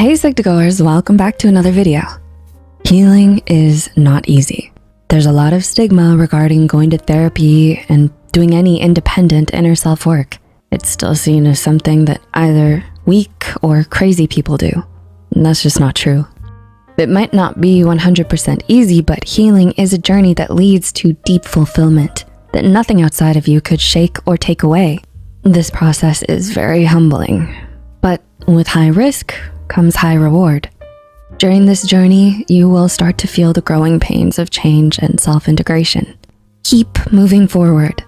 Hey Psych2Goers, welcome back to another video. Healing is not easy. There's a lot of stigma regarding going to therapy and doing any independent inner self work. It's still seen as something that either weak or crazy people do. And that's just not true. It might not be 100% easy, but healing is a journey that leads to deep fulfillment that nothing outside of you could shake or take away. This process is very humbling, but with high risk comes high reward. During this journey, you will start to feel the growing pains of change and self-integration. Keep moving forward.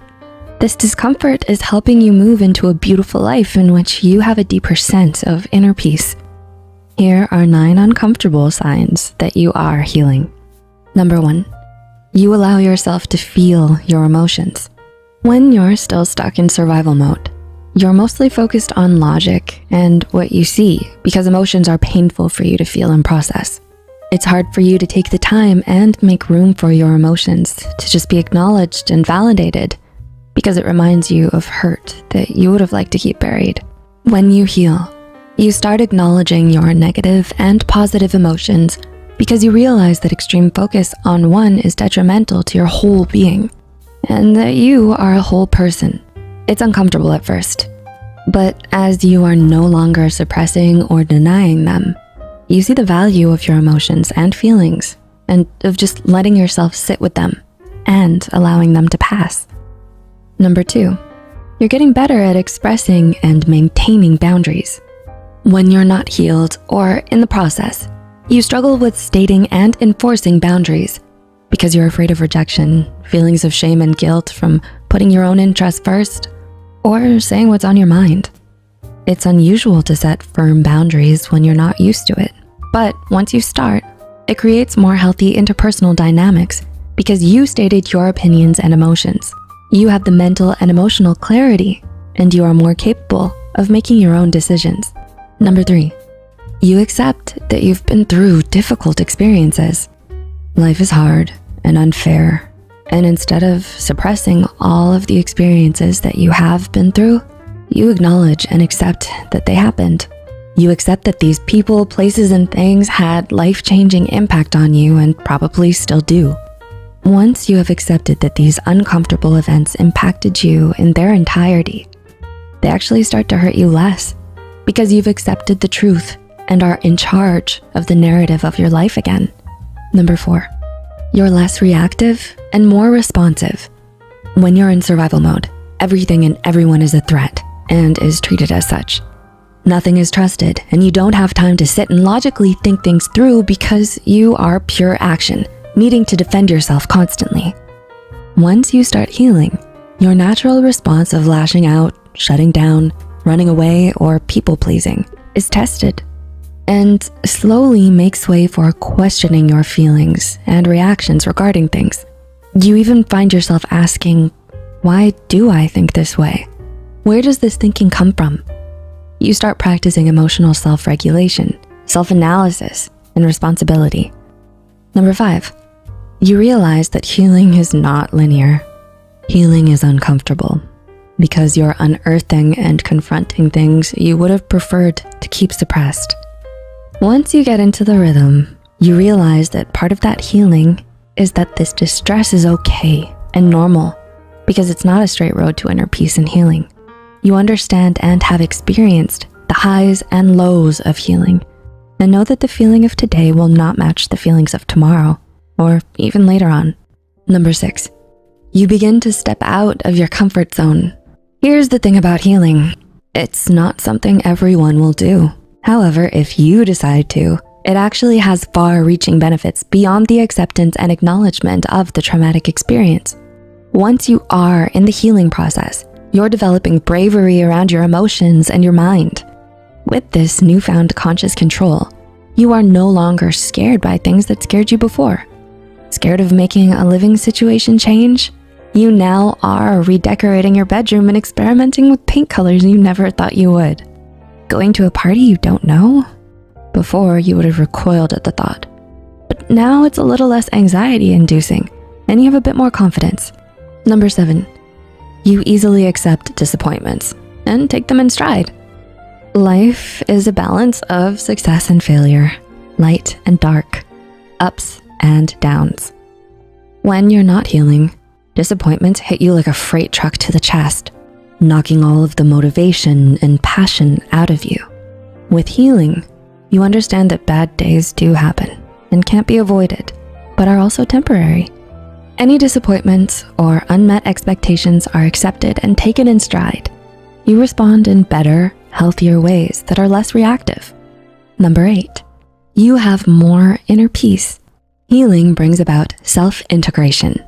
This discomfort is helping you move into a beautiful life in which you have a deeper sense of inner peace. Here are 9 uncomfortable signs that you are healing. Number 1, you allow yourself to feel your emotions. When you're still stuck in survival mode, you're mostly focused on logic and what you see because emotions are painful for you to feel and process. It's hard for you to take the time and make room for your emotions to just be acknowledged and validated because it reminds you of hurt that you would have liked to keep buried. When you heal, you start acknowledging your negative and positive emotions because you realize that extreme focus on one is detrimental to your whole being and that you are a whole person. It's uncomfortable at first, but as you are no longer suppressing or denying them, you see the value of your emotions and feelings and of just letting yourself sit with them and allowing them to pass. Number 2, you're getting better at expressing and maintaining boundaries. When you're not healed or in the process, you struggle with stating and enforcing boundaries because you're afraid of rejection, feelings of shame and guilt from putting your own interests first, or saying what's on your mind. It's unusual to set firm boundaries when you're not used to it. But once you start, it creates more healthy interpersonal dynamics because you stated your opinions and emotions. You have the mental and emotional clarity, and you are more capable of making your own decisions. Number 3, you accept that you've been through difficult experiences. Life is hard and unfair. And instead of suppressing all of the experiences that you have been through, you acknowledge and accept that they happened. You accept that these people, places, and things had life-changing impact on you and probably still do. Once you have accepted that these uncomfortable events impacted you in their entirety, they actually start to hurt you less because you've accepted the truth and are in charge of the narrative of your life again. Number 4, you're less reactive and more responsive. When you're in survival mode, everything and everyone is a threat and is treated as such. Nothing is trusted, and you don't have time to sit and logically think things through because you are pure action, needing to defend yourself constantly. Once you start healing, your natural response of lashing out, shutting down, running away, or people-pleasing is tested and slowly makes way for questioning your feelings and reactions regarding things. You even find yourself asking, why do I think this way? Where does this thinking come from? You start practicing emotional self-regulation, self-analysis, and responsibility. Number 5, you realize that healing is not linear. Healing is uncomfortable because you're unearthing and confronting things you would have preferred to keep suppressed. Once you get into the rhythm, you realize that part of that healing is that this distress is okay and normal because it's not a straight road to inner peace and healing. You understand and have experienced the highs and lows of healing and know that the feeling of today will not match the feelings of tomorrow or even later on. Number 6, you begin to step out of your comfort zone. Here's the thing about healing. It's not something everyone will do. However, if you decide to, it actually has far-reaching benefits beyond the acceptance and acknowledgement of the traumatic experience. Once you are in the healing process, you're developing bravery around your emotions and your mind. With this newfound conscious control, you are no longer scared by things that scared you before. Scared of making a living situation change? You now are redecorating your bedroom and experimenting with paint colors you never thought you would. Going to a party you don't know? Before, you would have recoiled at the thought. But now it's a little less anxiety-inducing, and you have a bit more confidence. Number 7, you easily accept disappointments and take them in stride. Life is a balance of success and failure, light and dark, ups and downs. When you're not healing, disappointments hit you like a freight truck to the chest, knocking all of the motivation and passion out of you. With healing, you understand that bad days do happen and can't be avoided, but are also temporary. Any disappointments or unmet expectations are accepted and taken in stride. You respond in better, healthier ways that are less reactive. Number 8, you have more inner peace. Healing brings about self-integration.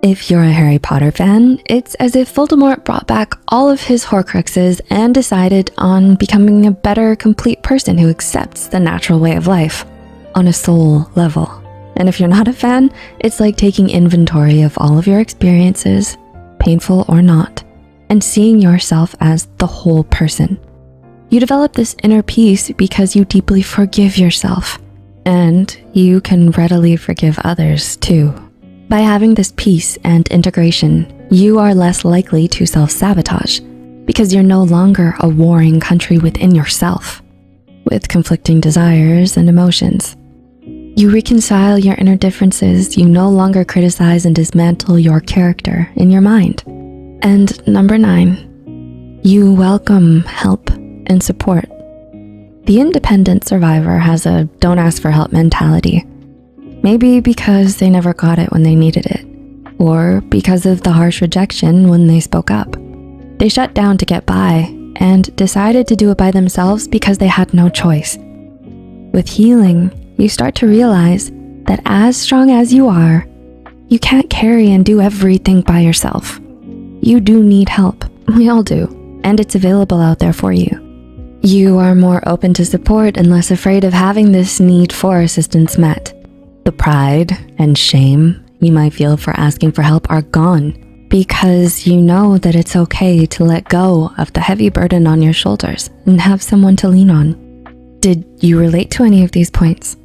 If you're a Harry Potter fan, it's as if Voldemort brought back all of his Horcruxes and decided on becoming a better, complete person who accepts the natural way of life on a soul level. And if you're not a fan, it's like taking inventory of all of your experiences, painful or not, and seeing yourself as the whole person. You develop this inner peace because you deeply forgive yourself, and you can readily forgive others too. By having this peace and integration, you are less likely to self-sabotage because you're no longer a warring country within yourself with conflicting desires and emotions. You reconcile your inner differences. You no longer criticize and dismantle your character in your mind. And number 9, you welcome help and support. The independent survivor has a don't ask for help mentality. Maybe because they never got it when they needed it, or because of the harsh rejection when they spoke up. They shut down to get by and decided to do it by themselves because they had no choice. With healing, you start to realize that as strong as you are, you can't carry and do everything by yourself. You do need help. We all do, and it's available out there for you. You are more open to support and less afraid of having this need for assistance met. The pride and shame you might feel for asking for help are gone because you know that it's okay to let go of the heavy burden on your shoulders and have someone to lean on. Did you relate to any of these points?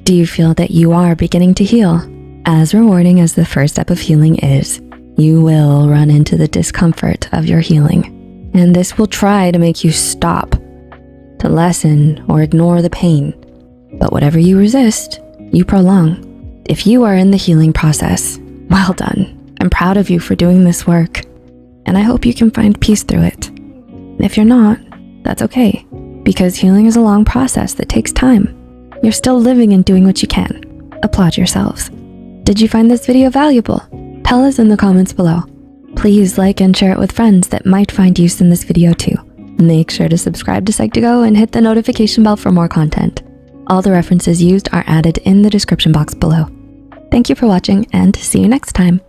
Do you feel that you are beginning to heal? As rewarding as the first step of healing is, you will run into the discomfort of your healing, and this will try to make you stop, to lessen or ignore the pain. But whatever you resist, you prolong. If you are in the healing process, well done. I'm proud of you for doing this work, and I hope you can find peace through it. If you're not, that's okay, because healing is a long process that takes time. You're still living and doing what you can. Applaud yourselves. Did you find this video valuable? Tell us in the comments below. Please like and share it with friends that might find use in this video too. Make sure to subscribe to Psych2Go and hit the notification bell for more content. All the references used are added in the description box below. Thank you for watching and see you next time.